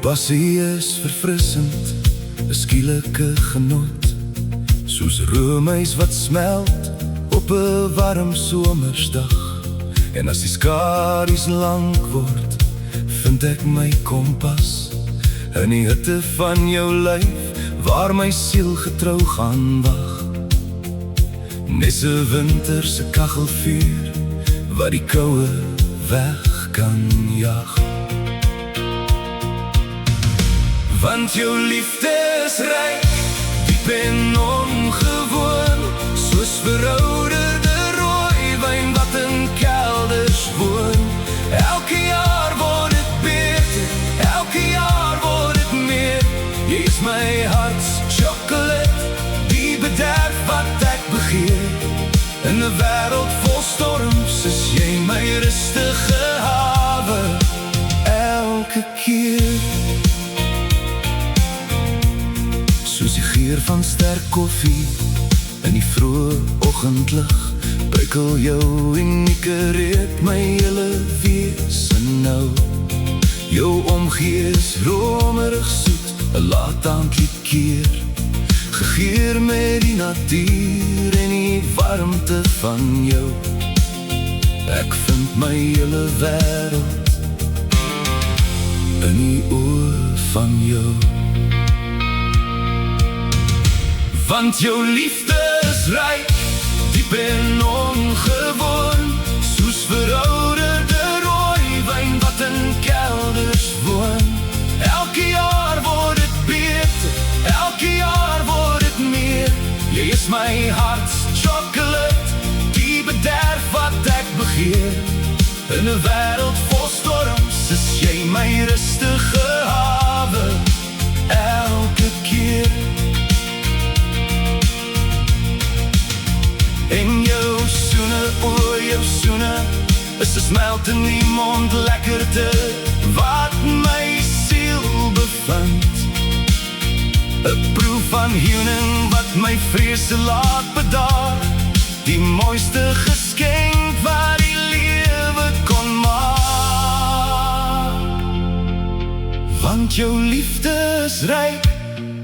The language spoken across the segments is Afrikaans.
passie is verfrissend, 'n skielike genot, soos roomys wat smelt op 'n warm somersdag. En as die skadu's lank word, vind ek my kompas in die hitte van jou lyf, waar my siel getrou gaan wag. Nes 'n winterse kachelvuur, wat die koue weg kan jag. Want jou liefde is ryk, diep en ongewoon, soos verouderde rooiwyn wat in kelders woon. Elke jaar word het beter, elke jaar word het meer. Jy is my harts chocolate, die bederf wat ek begeer. In 'n wêreld vol storms is jy my rustige hawe, elke keer. Soos die geur van sterk koffie in die vroeë oggendlig, prikkel jou unieke reuk my hele wese nou. Jou omgee is romerig soet, 'n laataandlikkeer, gegeur met die natuur en die warmte van jou. Ek vind my hele wêreld in die oë van jou. Want jou liefde is ryk, diep en ongewoon, soos verouderde rooiwyn wat in kelders woon. Elke jaar word het beter, elke jaar word het meer. Jy is my harts chocolate, die bederf wat ek begeer. In 'n wêreld vol storms is jy my rustige hawe, elke keer. En jou soene, o jou soene, is 'n smelt in die mond lekkerte, wat my siel bevind. 'n proef van heuning wat my vrese laat bedaar, die mooiste geskenk wat die lewe kon maak. Want jou liefde is ryk,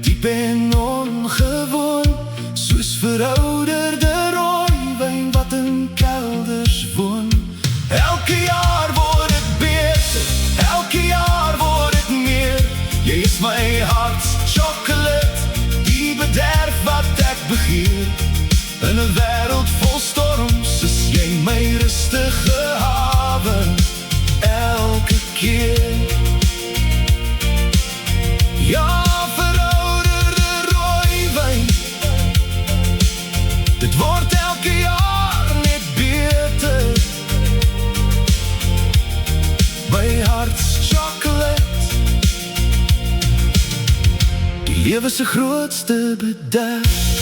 diep en ongewoon, soos verouderde rooiwyn wat in kelders woon. Elke jaar word het beter, elke jaar word het meer. Jy is my harts chocolate, die bederf wat ek begeer. In 'n wêreld vol storms is jy my rustige hawe, elke keer. Ja, verouderde rooiwyn, dit word elke jaar net beter. My harts chocolate, die lewe se grootste bederf.